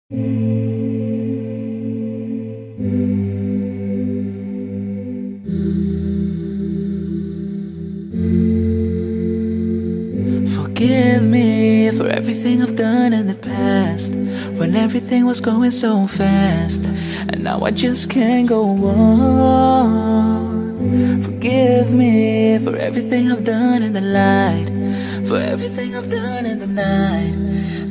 Forgive me for everything I've done in the past, when everything was going so fast, and now I just can't go on. Forgive me for everything I've done in the light, for everything I've done in the night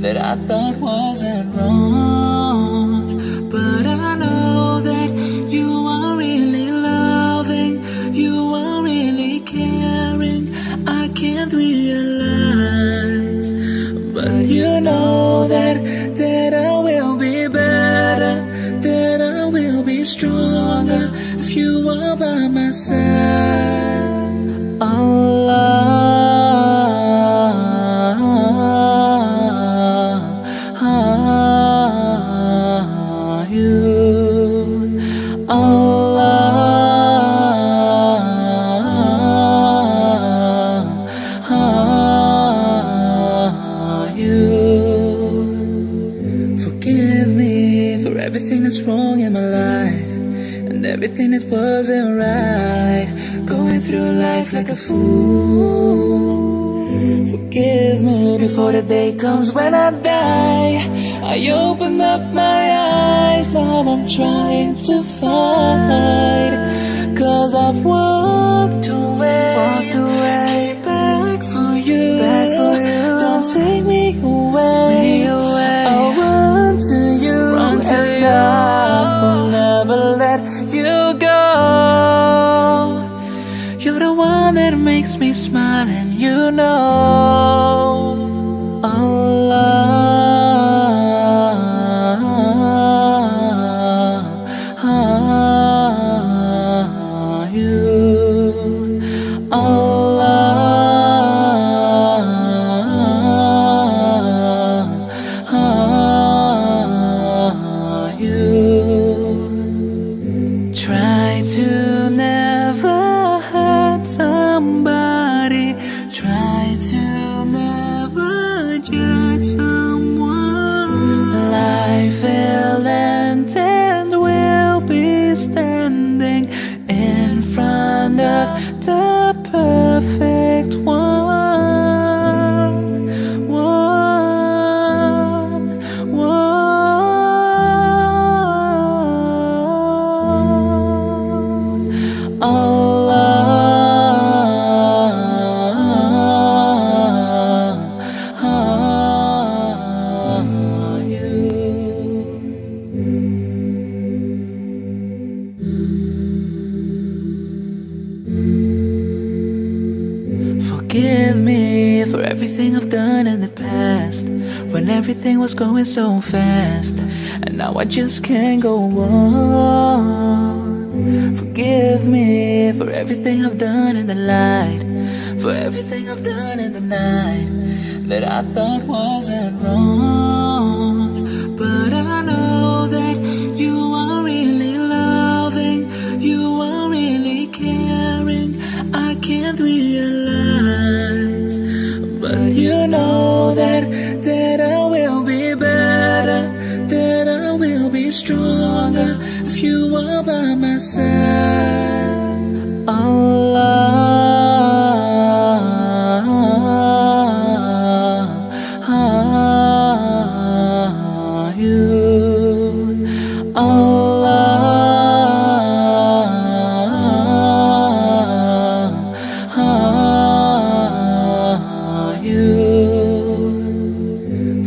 that I thought wasn't wrong. But I know that you are really loving, you are really caring. I can't realize, but you know that I will be better, that I will be stronger if you are by my side. Forgive me for everything that's wrong in my life, and everything that wasn't right, going through life like a fool. Forgive me before the day comes when I die. I opened up my eyes, now I'm trying to fight, 'cause I've walked away, came back for you. Don't take me away, I'll run to you, and I will never let you go. You're the one that makes me smile, and you know try to never hurt somebody, try to never judge someone. Life will end and we'll be standing in front of the perfect one. Forgive me for everything I've done in the past, when everything was going so fast, and now I just can't go on. Forgive me for everything I've done in the light, for everything I've done in the night that I thought wasn't wrong. But I know that you are really loving, you are really caring. I can't realize, but you know that I will be better, that I will be stronger if you are by my side.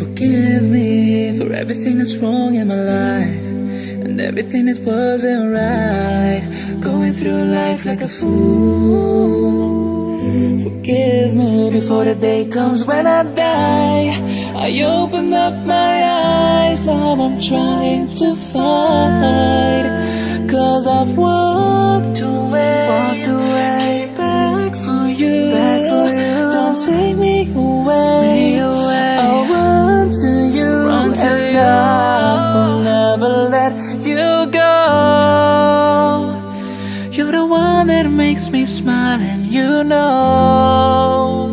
Forgive me for everything that's wrong in my life, and everything that wasn't right, going through life like a fool. Forgive me before the day comes when I die. I opened up my eyes, now I'm trying to fight, 'cause I've walked away, came back for you. Don't take me away, I'll run to you, and I will never let you go. You're the one that makes me smile, and you know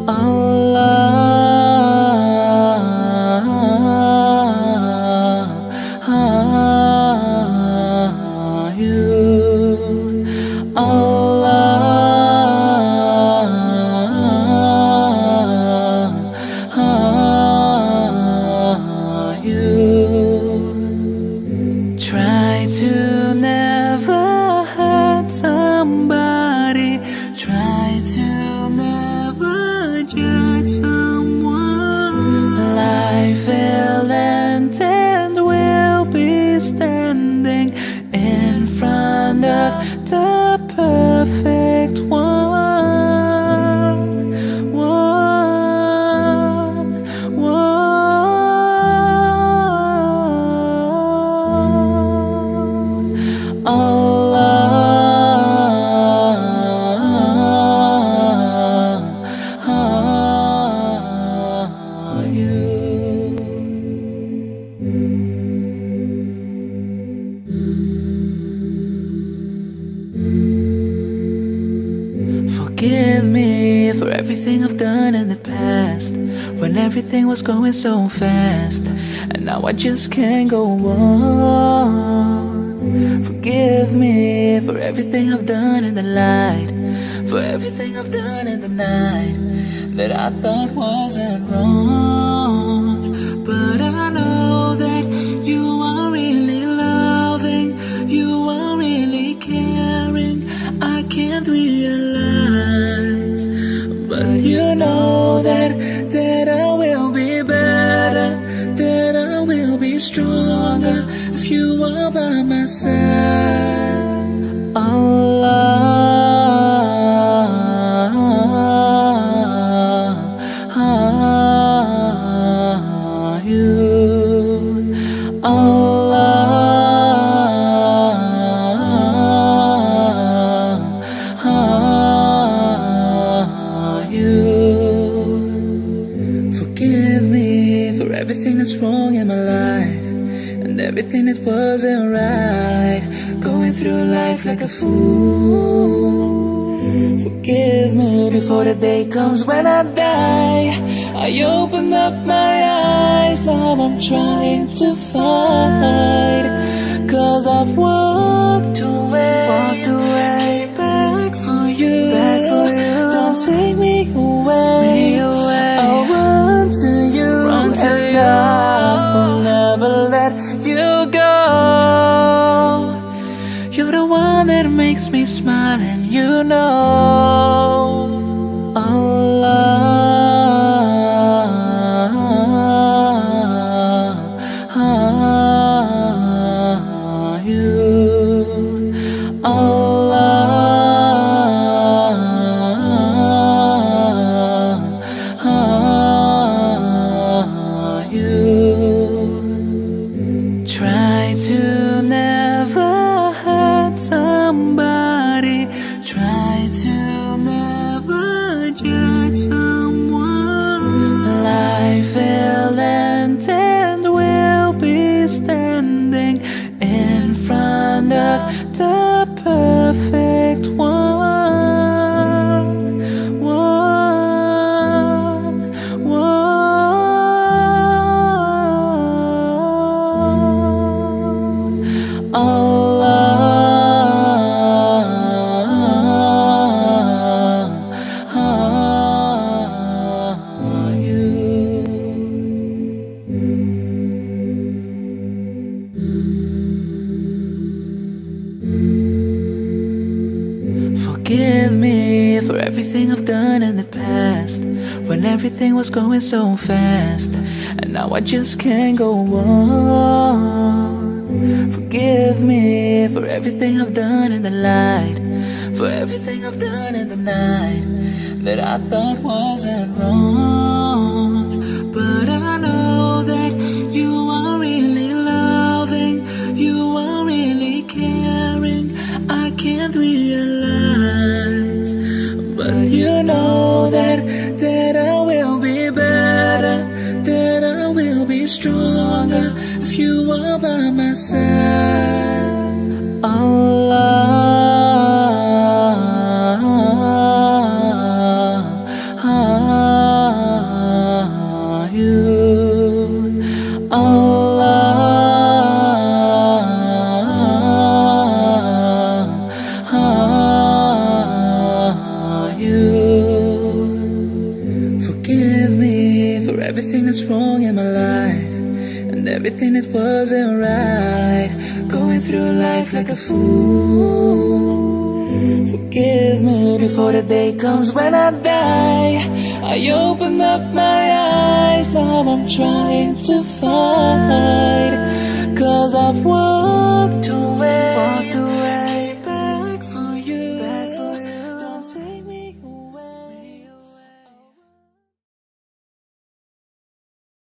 Allah. you. Try to never hurt somebody. Try to never judge someone. Life will end and we'll be standing in front of the perfect one. Forgive me for everything I've done in the past, when everything was going so fast, and now I just can't go on. Forgive me for everything I've done in the light, for everything I've done in the night that I thought wasn't wrong. But I know that you are really loving, you are really caring. I can't realize, but you know that I will be better, that I will be stronger if you are by my side. Forgive me for everything that's wrong in my life, and everything that wasn't right, going through life like a fool. Forgive me before the day comes when I die. I opened up my eyes, now I'm trying to fight, 'cause I've walked away, came back for you. Don't take me away, I'll run to you, and I will never let you go. You're the one that makes me smile, and you know try to never hurt somebody. Try to never judge someone. Life will end and we'll be standing in front of the perfect one. Forgive me for everything I've done in the past, when everything was going so fast, and now I just can't go on. Forgive me for everything I've done in the light, for everything I've done in the night that I thought wasn't wrong. But I know that you are really loving, you are really caring. I can't realize, but you know that I will be better, that I will be stronger if you are by my side. Forgive me for everything that's wrong in my life, and and everything that wasn't right. Going through life like a fool. Forgive me before the day comes when I die. I opened up my eyes, now I'm trying to fight. 'Cause I've walked away